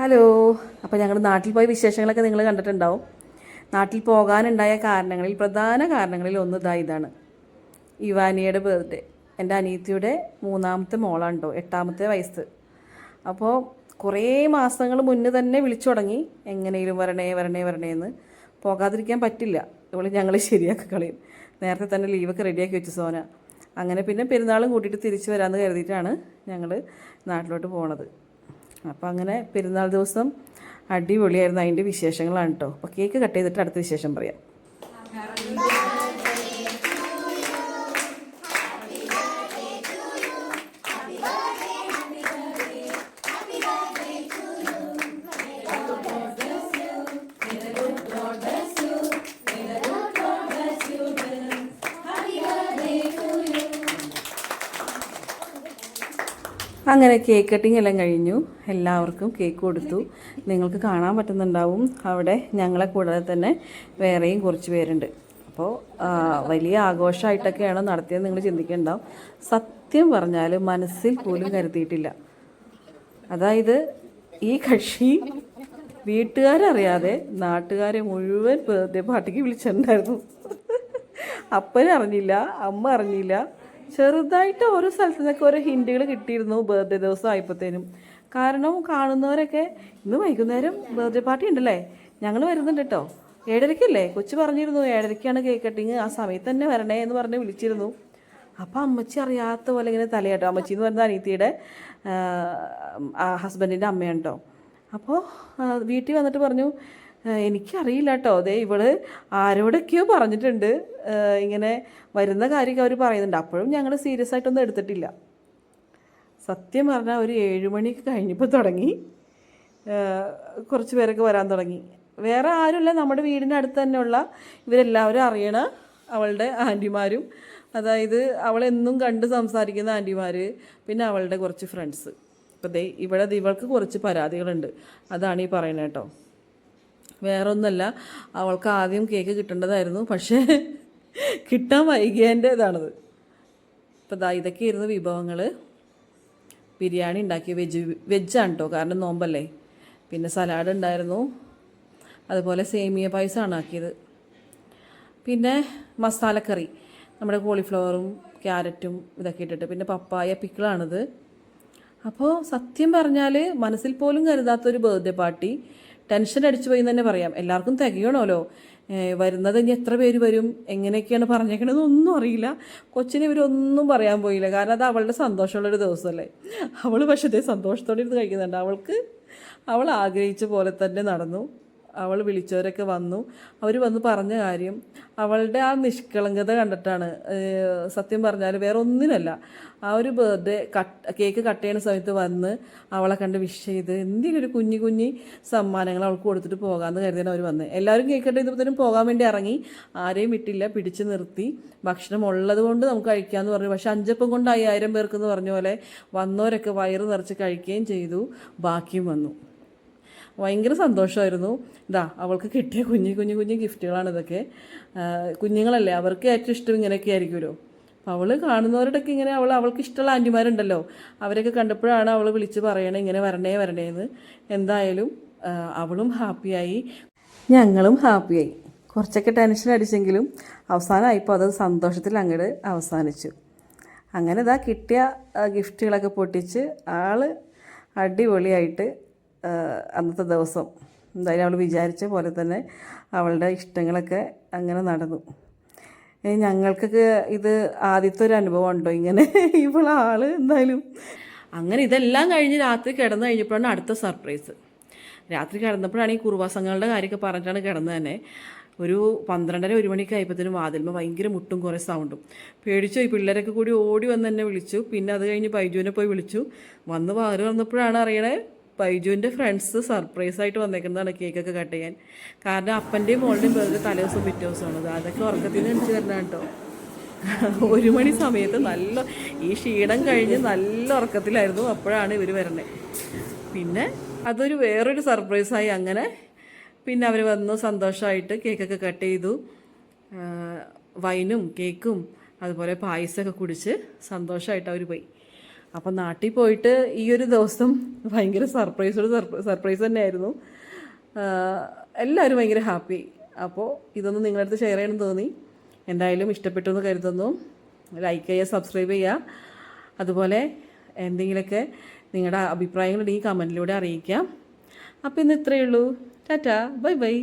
Hello. അപ്പോൾ ഞങ്ങൾ നാട്ടിൽ പോയ വിശേഷങ്ങളൊക്കെ നിങ്ങൾ കണ്ടിട്ടുണ്ടാവും. നാട്ടിൽ പോകാനുണ്ടായ കാരണങ്ങളിൽ പ്രധാന കാരണങ്ങളിൽ ഒന്ന് ഇതാണ് ഇവാനിയുടെ ബർത്ത്ഡേ. എൻ്റെ അനിയത്തിയുടെ മൂന്നാമത്തെ മോളാണ് കേട്ടോ, 8ാമത്തെ വയസ്സ്. അപ്പോൾ കുറേ മാസങ്ങൾ മുന്നേ തന്നെ വിളിച്ചു തുടങ്ങി, എങ്ങനെയും വരണേ വരണേ വരണേ എന്ന്. പോകാതിരിക്കാൻ പറ്റില്ല, ഇവിടെ ഞങ്ങൾ ശരിയാക്കി കളയും. നേരത്തെ തന്നെ ലീവൊക്കെ റെഡിയാക്കി വെച്ചു സോന. അങ്ങനെ പിന്നെ പെരുന്നാളും കൂട്ടിയിട്ട് തിരിച്ചു വരാമെന്ന് കരുതിയിട്ടാണ് ഞങ്ങൾ നാട്ടിലോട്ട് പോണത്. അപ്പോൾ അങ്ങനെ പെരുന്നാൾ ദിവസം അടിപൊളിയായിരുന്നു. അതിൻ്റെ വിശേഷങ്ങളാണ് കേട്ടോ. അപ്പോൾ കേക്ക് കട്ട് ചെയ്തിട്ട് അടുത്ത വിശേഷം പറയാം. അങ്ങനെ കേക്ക് കട്ടിങ് എല്ലാം കഴിഞ്ഞു. എല്ലാവർക്കും കേക്ക് കൊടുത്തു. നിങ്ങൾക്ക് കാണാൻ പറ്റുന്നുണ്ടാവും, അവിടെ ഞങ്ങളെ കൂടാതെ തന്നെ വേറെയും കുറച്ച് പേരുണ്ട്. അപ്പോൾ വലിയ ആഘോഷമായിട്ടൊക്കെയാണോ നടത്തിയത് നിങ്ങൾ ചിന്തിക്കുന്നുണ്ടാവും. സത്യം പറഞ്ഞാൽ മനസ്സിൽ പോലും കരുതിയിട്ടില്ല. അതായത് ഈ കക്ഷി വീട്ടുകാരറിയാതെ നാട്ടുകാരെ മുഴുവൻ ബർത്ത്ഡേ പാർട്ടിക്ക് വിളിച്ചിട്ടുണ്ടായിരുന്നു. അപ്പനും അറിഞ്ഞില്ല, അമ്മ അറിഞ്ഞില്ല. ചെറുതായിട്ട് ഓരോ സ്ഥലത്തു നിന്നൊക്കെ ഓരോ ഹിൻറ്റുകൾ കിട്ടിയിരുന്നു ബർത്ത്ഡേ ദിവസം ആയപ്പോഴത്തേനും. കാരണം കാണുന്നവരൊക്കെ ഇന്ന് വൈകുന്നേരം ബർത്ത്ഡേ പാർട്ടി ഉണ്ടല്ലേ, ഞങ്ങൾ വരുന്നുണ്ട് കേട്ടോ, 7:30-ക്കല്ലേ, കൊച്ചു പറഞ്ഞിരുന്നു 7:30-ക്കാണ് കേക്ക് കട്ടിങ്, ആ സമയത്ത് തന്നെ വരണേ എന്ന് പറഞ്ഞ് വിളിച്ചിരുന്നു. അപ്പോൾ അമ്മച്ചി അറിയാത്ത പോലെ ഇങ്ങനെ തലയാട്ടോ. അമ്മച്ചി എന്ന് പറയുന്ന അനിയത്തിയുടെ ഹസ്ബൻഡിൻ്റെ അമ്മയാണ് കേട്ടോ. അപ്പോൾ വീട്ടിൽ വന്നിട്ട് പറഞ്ഞു, എനിക്കറിയില്ല കേട്ടോ, അതേ ഇവള് ആരോടൊക്കെയോ പറഞ്ഞിട്ടുണ്ട്, ഇങ്ങനെ വരുന്ന കാര്യമൊക്കെ അവർ പറയുന്നുണ്ട്. അപ്പോഴും ഞങ്ങൾ സീരിയസ് ആയിട്ടൊന്നും എടുത്തിട്ടില്ല. സത്യം പറഞ്ഞാൽ ഒരു 7 മണിക്ക് കഴിഞ്ഞപ്പോൾ തുടങ്ങി കുറച്ച് പേരൊക്കെ വരാൻ തുടങ്ങി. വേറെ ആരുമില്ല, നമ്മുടെ വീടിൻ്റെ അടുത്ത് തന്നെയുള്ള ഇവരെല്ലാവരും അറിയണ അവളുടെ ആൻറ്റിമാരും, അതായത് അവളെന്നും കണ്ട് സംസാരിക്കുന്ന ആൻറ്റിമാർ, പിന്നെ അവളുടെ കുറച്ച് ഫ്രണ്ട്സ്. അപ്പോൾ ഇവിടെ ഇവൾക്ക് കുറച്ച് പരാതികളുണ്ട്, അതാണ് ഈ പറയുന്നത് കേട്ടോ. വേറൊന്നുമല്ല, അവൾക്ക് ആദ്യം കേക്ക് കിട്ടേണ്ടതായിരുന്നു, പക്ഷേ കിട്ടാൻ വൈകിയതിൻ്റെ ഇതാണത്. ഇപ്പോൾ ഇതൊക്കെയായിരുന്നു വിഭവങ്ങൾ. ബിരിയാണി ഉണ്ടാക്കി, വെജാണ് കേട്ടോ, കാരണം നോമ്പല്ലേ. പിന്നെ സലാഡ് ഉണ്ടായിരുന്നു, അതുപോലെ സേമിയ പായസമാണ് ആക്കിയത്. പിന്നെ മസാലക്കറി, നമ്മുടെ കോളിഫ്ലവറും ക്യാരറ്റും ഇതൊക്കെ ഇട്ടിട്ട്, പിന്നെ പപ്പായ പിക്കിളാണിത്. അപ്പോൾ സത്യം പറഞ്ഞാൽ മനസ്സിൽ പോലും കരുതാത്തൊരു ബർത്ത്ഡേ പാർട്ടി. ടെൻഷൻ അടിച്ചു പോയി എന്ന് തന്നെ പറയാം. എല്ലാവർക്കും തികയണമല്ലോ, വരുന്നത് ഇനി എത്ര പേര് വരും, എങ്ങനെയൊക്കെയാണ് പറഞ്ഞേക്കണതൊന്നും അറിയില്ല. കൊച്ചിനെ ഇവരൊന്നും പറയാൻ പോയില്ല, കാരണം അത് അവളുടെ സന്തോഷമുള്ളൊരു ദിവസമല്ലേ. അവൾ പക്ഷേ ഇതേ സന്തോഷത്തോടെ ഇരുന്ന് കഴിക്കുന്നുണ്ട്. അവൾ ആഗ്രഹിച്ച പോലെ തന്നെ നടന്നു. അവൾ വിളിച്ചവരൊക്കെ വന്നു, അവർ വന്ന് പറഞ്ഞ കാര്യം, അവളുടെ ആ നിഷ്കളങ്കത കണ്ടിട്ടാണ്. സത്യം പറഞ്ഞാൽ വേറെ ഒന്നിനല്ല, ആ ഒരു ബർത്ത്ഡേ കേക്ക് കട്ട് ചെയ്യുന്ന സമയത്ത് വന്ന് അവളെ കണ്ട് വിഷ് ചെയ്ത് എന്തെങ്കിലും ഒരു കുഞ്ഞി സമ്മാനങ്ങൾ അവൾക്ക് കൊടുത്തിട്ട് പോകാമെന്ന് കരുതിയാണ് അവർ വന്നത്. എല്ലാവരും കേക്ക് കട്ട് ചെയ്തപ്പോഴത്തേനും പോകാൻ വേണ്ടി ഇറങ്ങി, ആരെയും വിട്ടില്ല, പിടിച്ച് നിർത്തി. ഭക്ഷണം ഉള്ളത് കൊണ്ട് നമുക്ക് കഴിക്കാമെന്ന് പറഞ്ഞു. പക്ഷേ 5 അപ്പം കൊണ്ട് 5000 പേർക്കെന്ന് പറഞ്ഞ പോലെ വന്നവരൊക്കെ വയറ് നിറച്ച് കഴിക്കുകയും ചെയ്തു, ബാക്കിയും വന്നു. ഭയങ്കര സന്തോഷമായിരുന്നു. അവൾക്ക് കിട്ടിയ കുഞ്ഞു ഗിഫ്റ്റുകളാണ് ഇതൊക്കെ. കുഞ്ഞുങ്ങളല്ലേ, അവർക്ക് ഏറ്റവും ഇഷ്ടം ഇങ്ങനെയൊക്കെ ആയിരിക്കുമല്ലോ. അപ്പോൾ അവൾ കാണുന്നവരുടെയൊക്കെ ഇങ്ങനെ അവൾക്ക് ഇഷ്ടമുള്ള ആൻറ്റിമാരുണ്ടല്ലോ, അവരൊക്കെ കണ്ടപ്പോഴാണ് അവൾ വിളിച്ച് പറയണേ ഇങ്ങനെ വരണേന്ന്. എന്തായാലും അവളും ഹാപ്പിയായി, ഞങ്ങളും ഹാപ്പിയായി. കുറച്ചൊക്കെ ടെൻഷൻ അടിച്ചെങ്കിലും അവസാനമായപ്പോൾ അത് സന്തോഷത്തിൽ അങ്ങോട്ട് അവസാനിച്ചു. അങ്ങനെ കിട്ടിയ ഗിഫ്റ്റുകളൊക്കെ പൊട്ടിച്ച് ആൾ അടിപൊളിയായിട്ട് അന്നത്തെ ദിവസം എന്തായാലും അവൾ വിചാരിച്ച പോലെ തന്നെ അവളുടെ ഇഷ്ടങ്ങളൊക്കെ അങ്ങനെ നടന്നു. ഞങ്ങൾക്കൊക്കെ ഇത് ആദ്യത്തെ ഒരു അനുഭവം ഉണ്ടോ ഇങ്ങനെ ഇവളാൾ. എന്തായാലും അങ്ങനെ ഇതെല്ലാം കഴിഞ്ഞ് രാത്രി കിടന്നു കഴിഞ്ഞപ്പോഴാണ് അടുത്ത സർപ്രൈസ്. രാത്രി കിടന്നപ്പോഴാണ് ഈ കുറുവാസങ്ങളുടെ കാര്യമൊക്കെ പറഞ്ഞിട്ടാണ് കിടന്നത് തന്നെ. ഒരു 12:30-1 മണിക്ക് ആയപ്പോഴത്തേനും വാതിൽമ ഭയങ്കര മുട്ടും കുറേ സൗണ്ടും. പേടിച്ചു, ഈ പിള്ളേരൊക്കെ കൂടി ഓടി വന്ന് എന്നെ വിളിച്ചു. പിന്നെ അത് കഴിഞ്ഞ് ബൈജുവിനെ പോയി വിളിച്ചു. വാതിൽ വന്നപ്പോഴാണ് അറിയണേ ബൈജുവിൻ്റെ ഫ്രണ്ട്സ് സർപ്രൈസായിട്ട് വന്നേക്കുന്നതാണ് കേക്കൊക്കെ കട്ട് ചെയ്യാൻ. കാരണം അപ്പൻ്റെയും മോളുടെയും ബർത്ത്ഡേ തലേദിവസം പിറ്റേ ദിവസമാണത്. അതൊക്കെ ഉറക്കത്തിൽ നിന്ന് എണിച്ച് തരണം കേട്ടോ. 1 മണി സമയത്ത് ഈ ക്ഷീണം കഴിഞ്ഞ് നല്ല ഉറക്കത്തിലായിരുന്നു. അപ്പോഴാണ് ഇവർ വരണേ. പിന്നെ അതൊരു വേറൊരു സർപ്രൈസായി. അങ്ങനെ പിന്നെ അവർ വന്നു, സന്തോഷമായിട്ട് കേക്കൊക്കെ കട്ട് ചെയ്തു. വൈനും കേക്കും അതുപോലെ പായസമൊക്കെ കുടിച്ച് സന്തോഷമായിട്ട് അവർ പോയി. അപ്പം നാട്ടിൽ പോയിട്ട് ഈ ഒരു ദിവസം ഭയങ്കര സർപ്രൈസ് തന്നെയായിരുന്നു. എല്ലാവരും ഭയങ്കര ഹാപ്പി. അപ്പോൾ ഇതൊന്നും നിങ്ങളുടെ അടുത്ത് ഷെയർ ചെയ്യണമെന്ന് തോന്നി. എന്തായാലും ഇഷ്ടപ്പെട്ടു എന്ന് കരുതുന്നു. ലൈക്ക് ചെയ്യുക, സബ്സ്ക്രൈബ് ചെയ്യുക. അതുപോലെ എന്തെങ്കിലുമൊക്കെ നിങ്ങളുടെ അഭിപ്രായങ്ങൾ ഈ കമൻറ്റിലൂടെ അറിയിക്കാം. അപ്പോൾ ഇന്ന് ഇത്രയേ ഉള്ളൂ. Tata, bye bye.